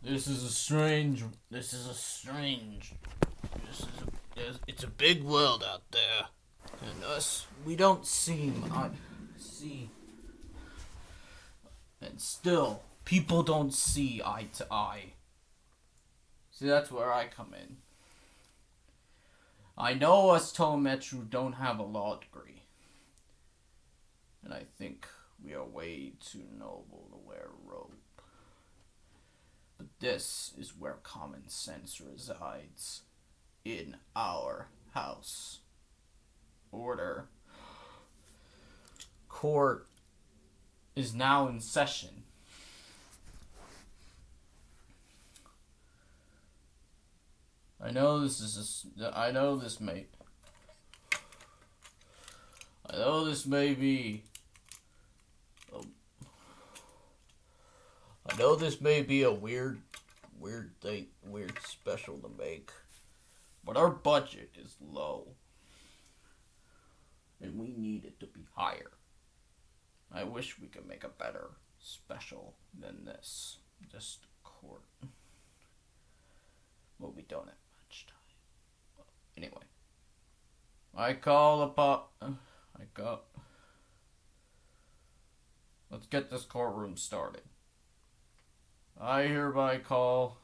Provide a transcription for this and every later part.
This is a strange. It's a big world out there, and us, we don't seem. I see, and still, people don't see eye to eye. See, that's where I come in. I know us Toa don't have a law degree, and I think we are way too noble to wear a robe. But this is where common sense resides. In our house. Order. Court is now in session. I know this may be a weird thing, weird special to make. But our budget is low. And we need it to be higher. I wish we could make a better special than this. Just court. But we don't have much time. Anyway. Let's get this courtroom started. I hereby call...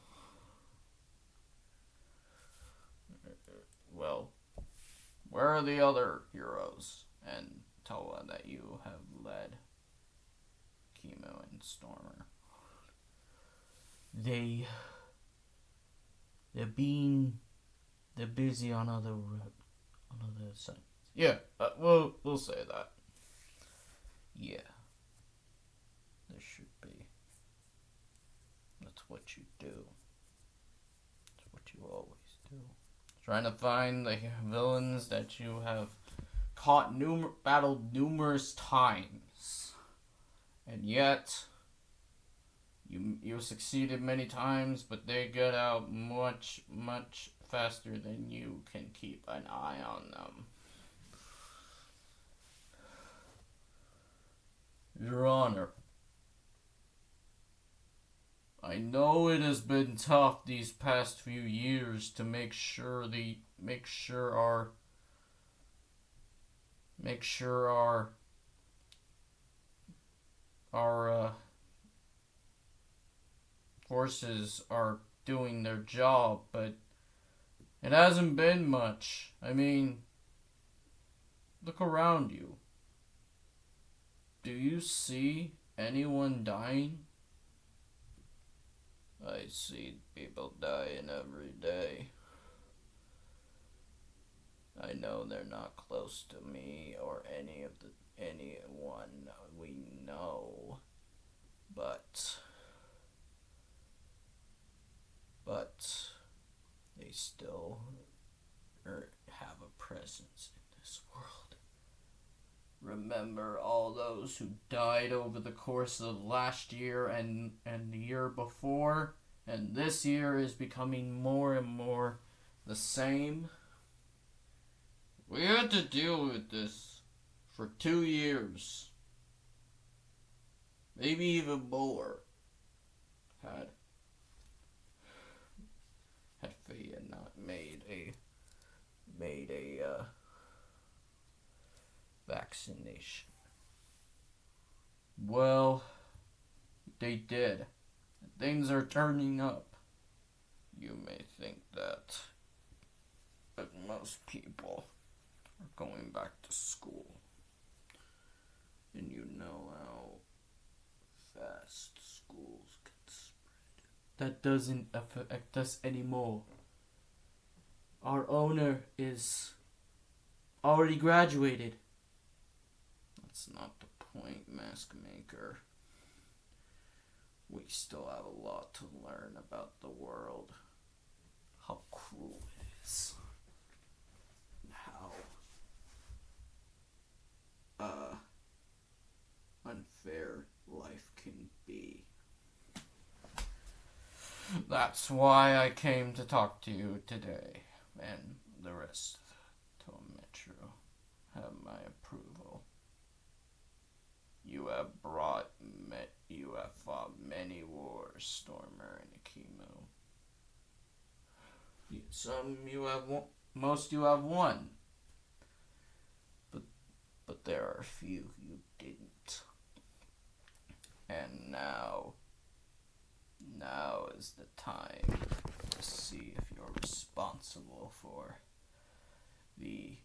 Well, where are the other heroes and Toa that you have led? Kimu and Stormer. They're busy on other sides. Yeah, we'll say that. Yeah, there should be. That's what you do. That's what you always do. Trying to find the villains that you have battled numerous times. And yet, you succeeded many times, but they get out much, much faster than you can keep an eye on them. Your Honor, I know it has been tough these past few years to make sure our forces are doing their job, but it hasn't been much. I mean, look around you. Do you see anyone dying? I see people dying every day. I know they're not close to me or anyone we know, but they still have a presence in this world. Remember all those who died over the course of last year and the year before, and this year is becoming more and more the same. We had to deal with this for 2 years. Maybe even more. Had Faya not made a vaccination. Well, they did. Things are turning up. You may think that, but most people are going back to school. And you know how fast schools can spread. That doesn't affect us anymore. Our owner is already graduated. That's not the point, Mask Maker. We still have a lot to learn about the world. How cruel it is. How unfair life can be. That's why I came to talk to you today, and the rest of Toa Metro have my approval. You have fought many wars, Stormer and chemo. Some you have one, most you have one. But there are a few you didn't. And now is the time to see if you're responsible for the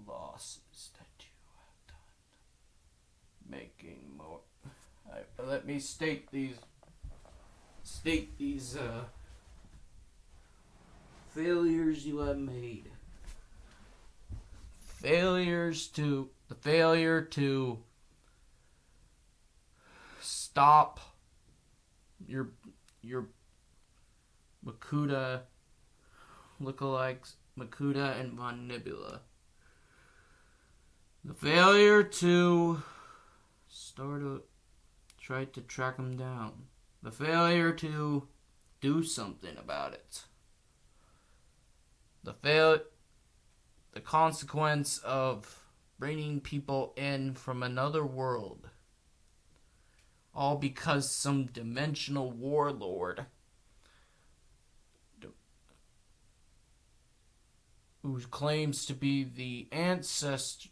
losses that you have done. Making more. Let me state these failures you have made. The failure to stop your Makuta lookalikes, Makuta and Von Nibula. The failure to try to track them down. The failure to do something about it. The consequence of bringing people in from another world. All because some dimensional warlord who claims to be the ancestor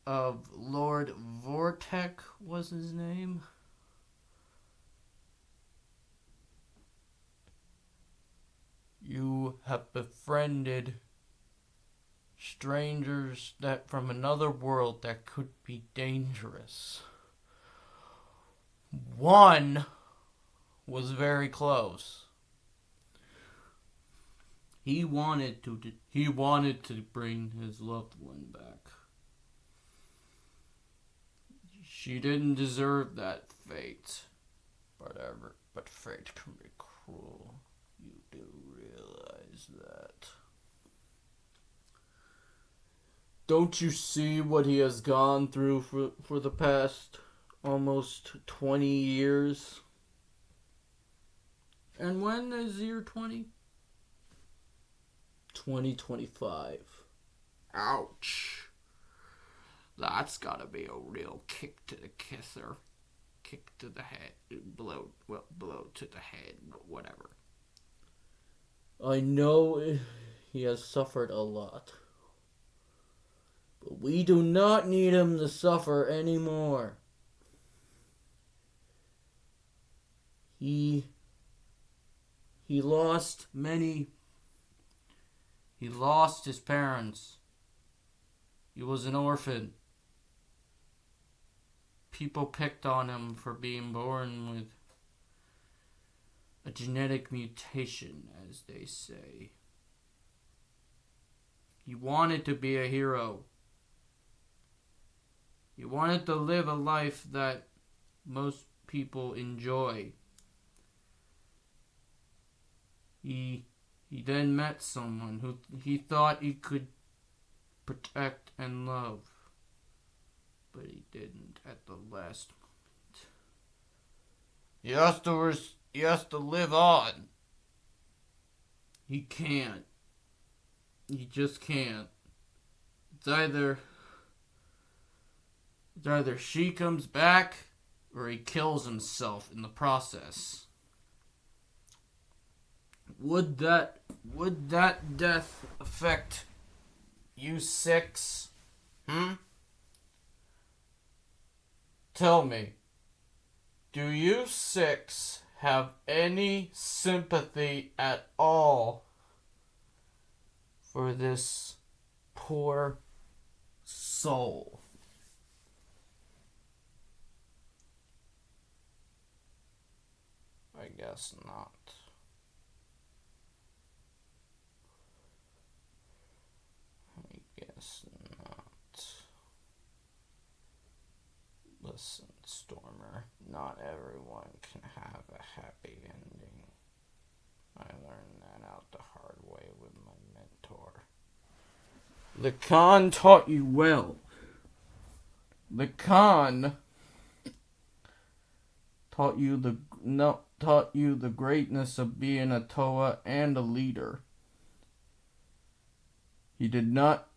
of Lord Vortek was his name. You have befriended strangers that from another world that could be dangerous. One was very close. He wanted to bring his loved one back. She didn't deserve that fate. But fate can be cruel. You do realize that. Don't you see what he has gone through for the past almost 20 years? And when is year 20? 2025. Ouch. That's gotta be a real kick to the kisser. Kick to the head. Blow to the head. Whatever. I know he has suffered a lot. But we do not need him to suffer anymore. He lost his parents. He was an orphan. People picked on him for being born with a genetic mutation, as they say. He wanted to be a hero. He wanted to live a life that most people enjoy. He then met someone who he thought he could protect and love. But he didn't at the last moment. He has to live on. He can't. He just can't. It's either she comes back or he kills himself in the process. Would that death affect you six? Tell me, do you six have any sympathy at all for this poor soul? I guess not. Listen, Stormer, not everyone can have a happy ending. I learned that out the hard way with my mentor. The Khan taught you well. The Khan taught you the greatness of being a Toa and a leader. He did not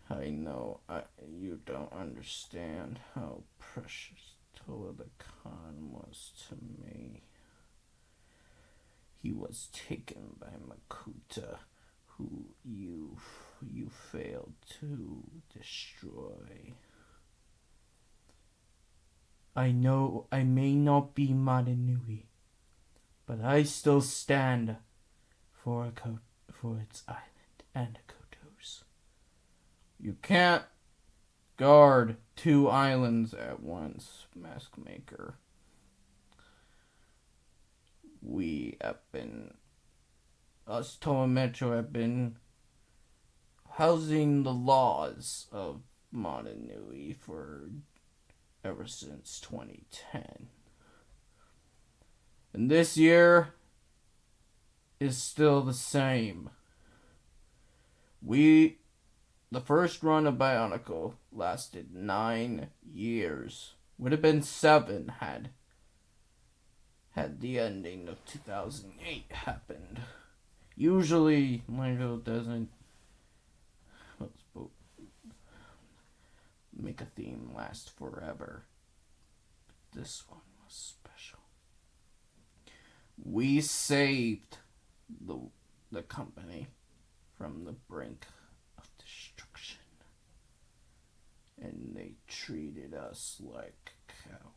I know you don't understand how precious Toa the Khan was to me. He was taken by Makuta, who you failed to destroy. I know I may not be Madanui, but I still stand for its island and Koto's. You can't guard two islands at once, Mask Maker. Us Toa Metro have been housing the laws of Madanui for ever since 2010. And this year is still the same. The first run of Bionicle lasted 9 years. Would have been 7 had the ending of 2008 happened. Usually, Lego doesn't make a theme last forever. But this one was special. We saved the company from the brink of destruction. And they treated us like cowards.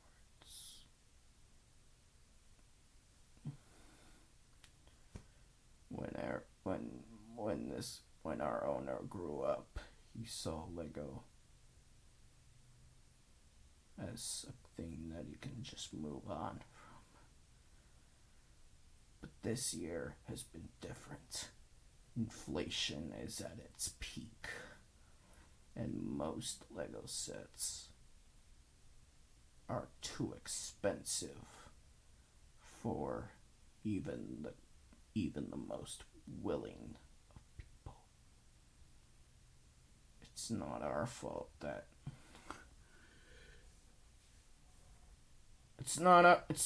When our owner grew up, he saw Lego as a thing that he can just move on from. But this year has been different. Inflation is at its peak, and most Lego sets are too expensive for even the most willing of people. It's not our fault that it's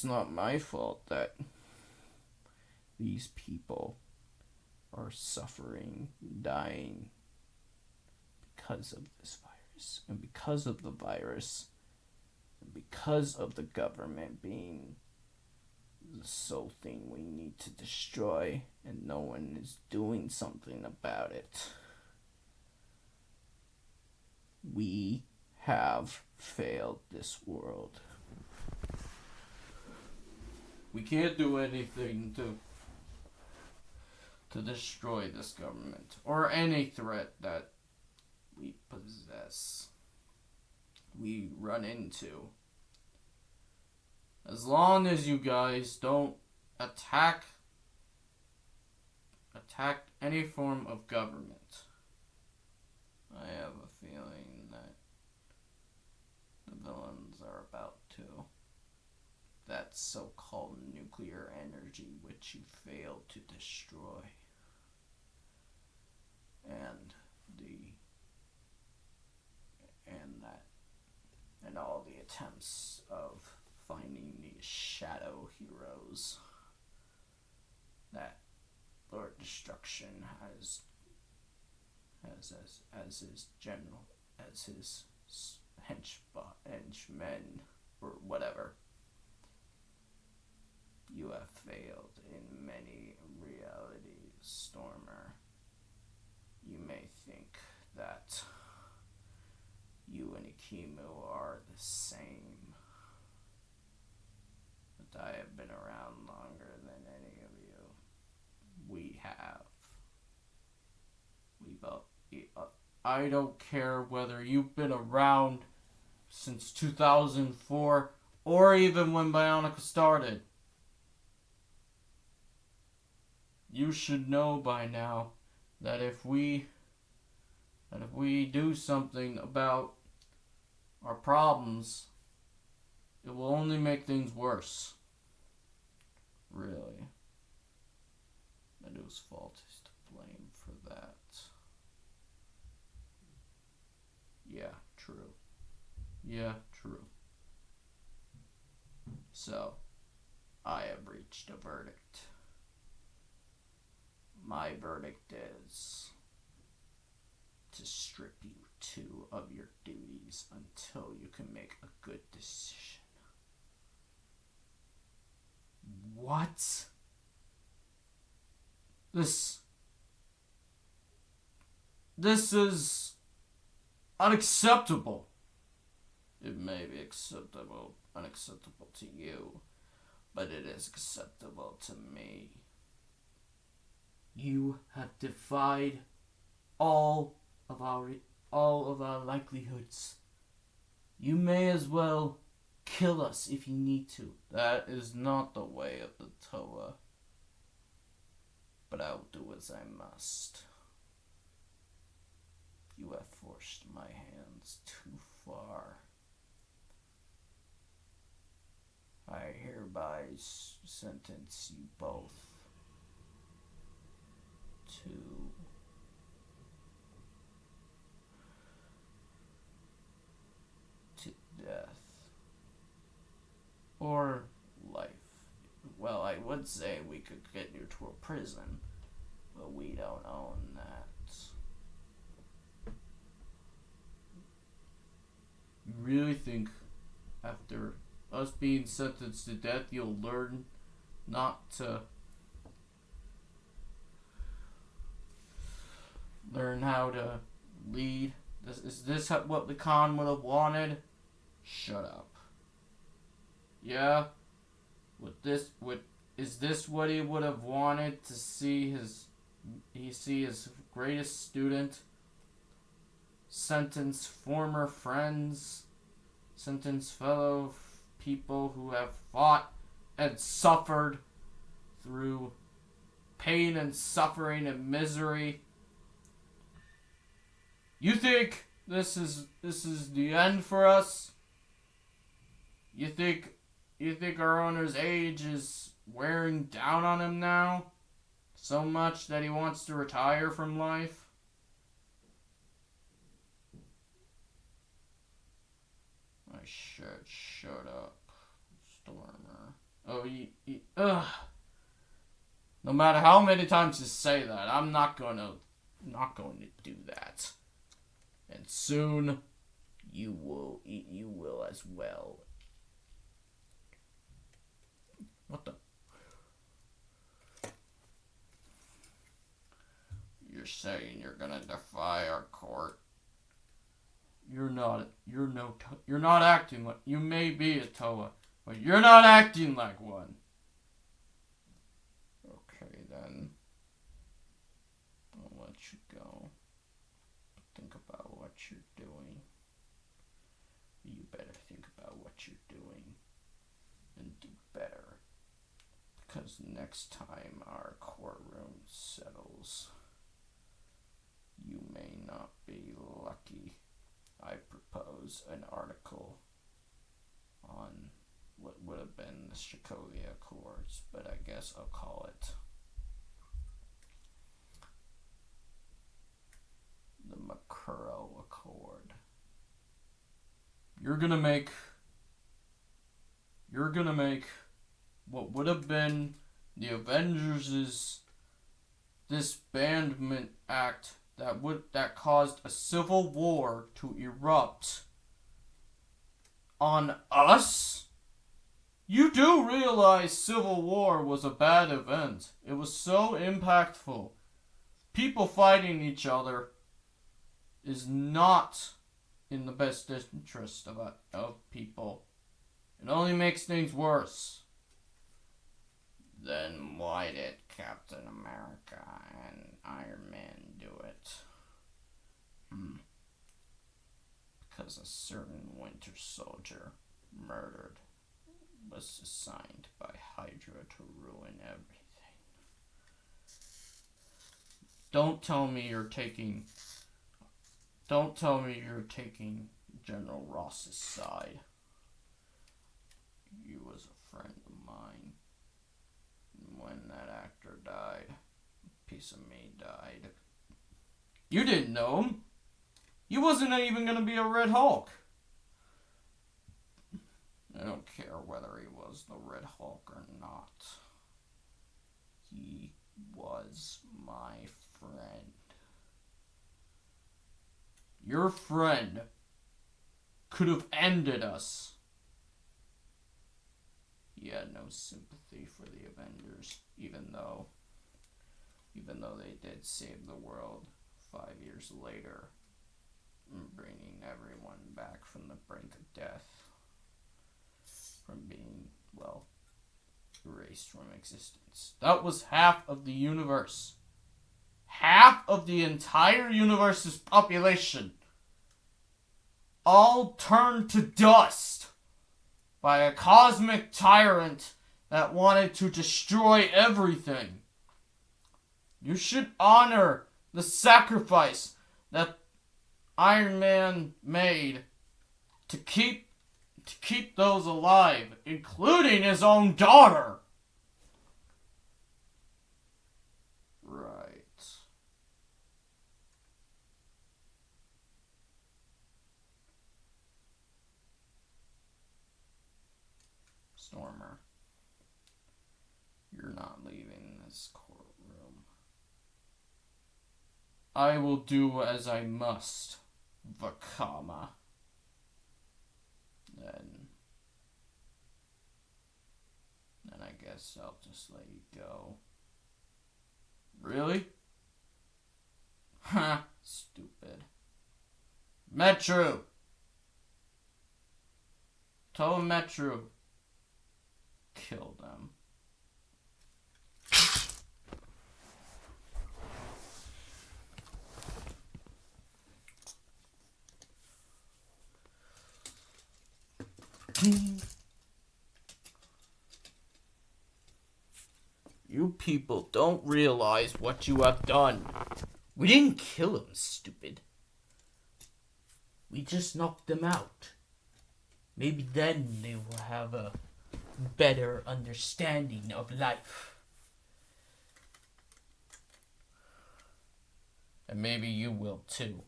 not my fault that these people are suffering, dying because of this virus. And because of the virus, and because of the government being the sole thing we need to destroy, and no one is doing something about it, we have failed this world. We can't do anything to destroy this government or any threat that we possess, we run into. As long as you guys don't attack any form of government, I have a feeling that the villains are about to. That so-called nuclear energy which you failed to destroy. And all the attempts of finding these shadow heroes that Lord Destruction has as his henchmen or whatever. You have failed in many realities, Stormer. You may think that you and Ikimu are the same, but I have been around longer than any of you. We have. I don't care whether you've been around since 2004 or even when Bionica started. You should know by now that if we do something about our problems, it will only make things worse. Really. Medu's fault is to blame for that. Yeah, true. So, I have reached a verdict. My verdict is to strip you two of your duties until you can make a good decision. What? This is unacceptable. It may be unacceptable to you, but it is acceptable to me. You have defied all of our likelihoods. You may as well kill us if you need to. That is not the way of the Toa. But I'll do as I must. You have forced my hands too far. I hereby sentence you both to death or life. Well, I would say we could get you to a prison, but we don't own that. You really think after us being sentenced to death you'll learn not to learn how to lead? Is this what the Khan would have wanted? Shut up. Yeah? Is this what he would have wanted to see his greatest student sentence former friends, sentence fellow people who have fought and suffered through pain and suffering and misery? You think this is the end for us? You think our owner's age is wearing down on him now? So much that he wants to retire from life? I should shut up, Stormer. Oh, ugh. No matter how many times you say that, I'm not going to do that. And soon, you will as well. What the? You're saying you're gonna defy our court? You're not acting like, you may be a Toa, but you're not acting like one. Okay then. I'll let you go. Think about what you're doing. You better think about what you're doing and do better. Because next time our courtroom settles, you may not be lucky. I propose an article on what would have been the Sokovia Accords, but I guess I'll call it the Makuro Accord. You're gonna make what would have been the Avengers' disbandment act that caused a civil war to erupt on us? You do realize Civil War was a bad event. It was so impactful. People fighting each other is not in the best interest of people. It only makes things worse. Then why did Captain America and Iron Man do it? Because a certain Winter Soldier murdered was assigned by Hydra to ruin everything. Don't tell me you're taking General Ross's side. He was a friend of mine. When that actor died, a piece of me died. You didn't know him. He wasn't even going to be a Red Hulk. I don't care whether he was the Red Hulk or not. He was my friend. your friend could have ended us. He had no sympathy for the Avengers, even though they did save the world 5 years later, bringing everyone back from the brink of death, from being, well, erased from existence. That was half of the universe. Half of the entire universe's population all turned to dust by a cosmic tyrant that wanted to destroy everything. You should honor the sacrifice that Iron Man made to keep those alive, including his own daughter. Right. Stormer, you're not leaving this courtroom. I will do as I must, Vakama. Then I guess I'll just let you go. Really? Ha, stupid. Metru! Toa Metru. Kill them. You people don't realize what you have done. We didn't kill him, stupid. We just knocked them out. Maybe then they will have a better understanding of life. And maybe you will too.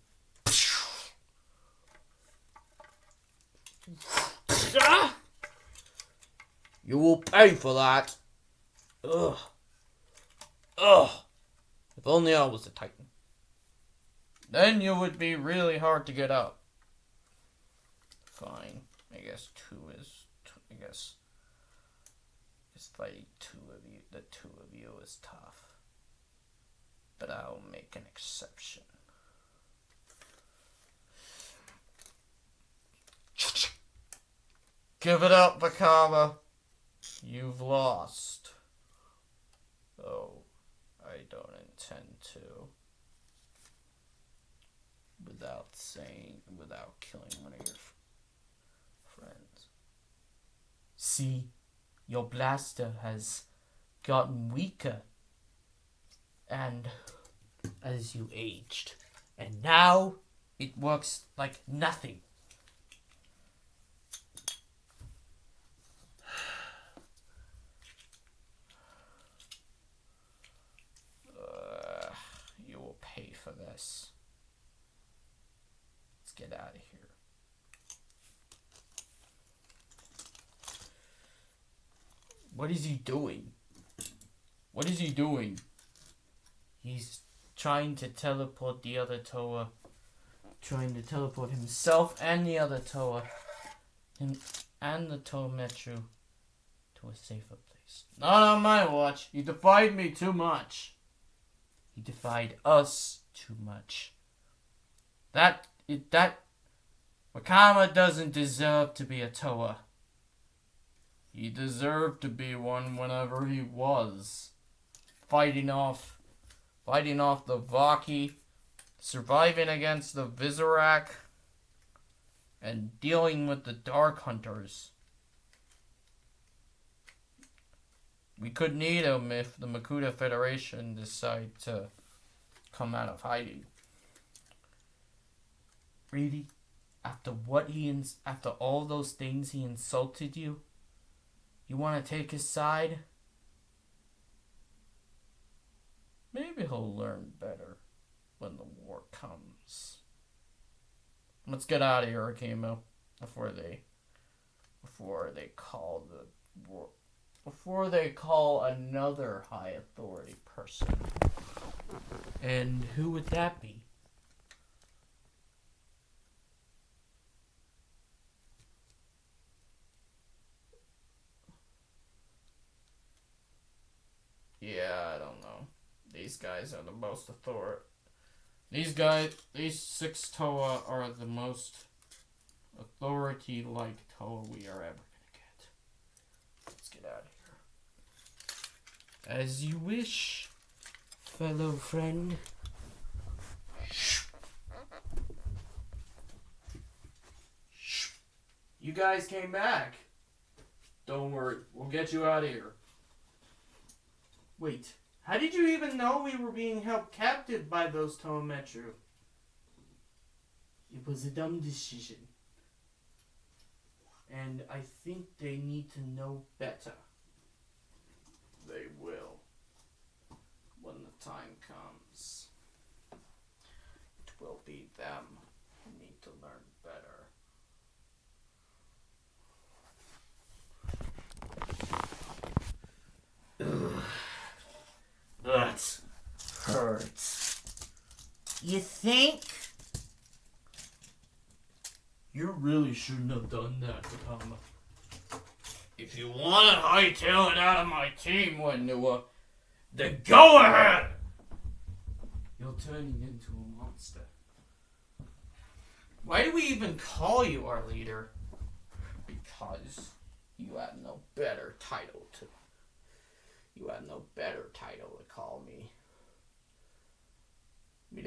You will pay for that. Ugh. Ugh. If only I was a Titan. Then you would be really hard to get up. Fine. I guess fighting the two of you is tough. But I'll make an exception. Give it up, Vakama. You've lost. Oh, I don't intend to. Without killing one of your friends. See, your blaster has gotten weaker, and as you aged, and now it works like nothing. You will pay for this. Let's get out of here. What is he doing? What is he doing? He's trying to teleport the other Toa. Trying to teleport himself and the other Toa. Him and the Toa Metru to a safer place. Not on my watch. He defied me too much. He defied us too much. Wakama doesn't deserve to be a Toa. He deserved to be one whenever he was. Fighting off the Vaki, surviving against the Vizorak, and dealing with the Dark Hunters. We could need him if the Makuta Federation decide to come out of hiding. Really? After all those things he insulted you? You want to take his side? Maybe he'll learn better when the war comes. Let's get out of here, Akimo, before they call another high authority person. And who would that be? guys are the most authority. These 6 Toa are the most authority-like Toa we are ever gonna get. Let's get out of here. As you wish, fellow friend. You guys came back. Don't worry, we'll get you out of here. Wait, how did you even know we were being held captive by those Toa Metru? It was a dumb decision. And I think they need to know better. They will. When the time comes. It will be them who need to learn better. Ugh. That hurts. You think? You really shouldn't have done that, Katama. If you want to hightail it out of my team, Wenua, then go ahead! You're turning into a monster. Why do we even call you our leader? Because you had no better title to call me. We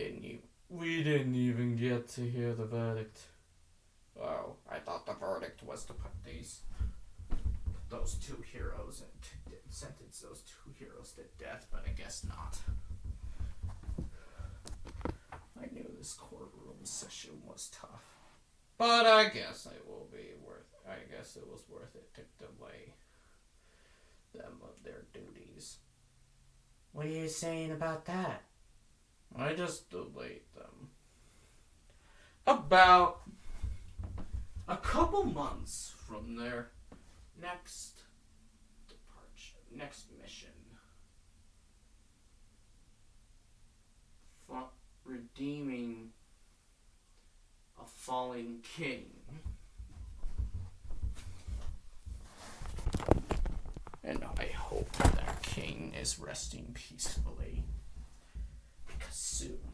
didn't even get to hear the verdict. Oh, I thought the verdict was to put those 2 heroes and sentence those 2 heroes to death, but I guess not. I knew this courtroom session was tough, but I guess it was worth it to delay them of their duties. What are you saying about that? I just delayed them. About a couple months from their next mission. Redeeming a fallen king. And I hope that king is resting peacefully. Because soon,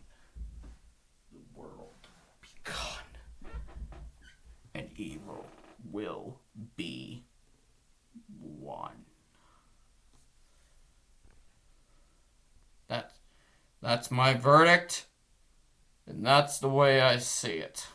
the world will be gone. And evil will be won. That's my verdict. And that's the way I see it.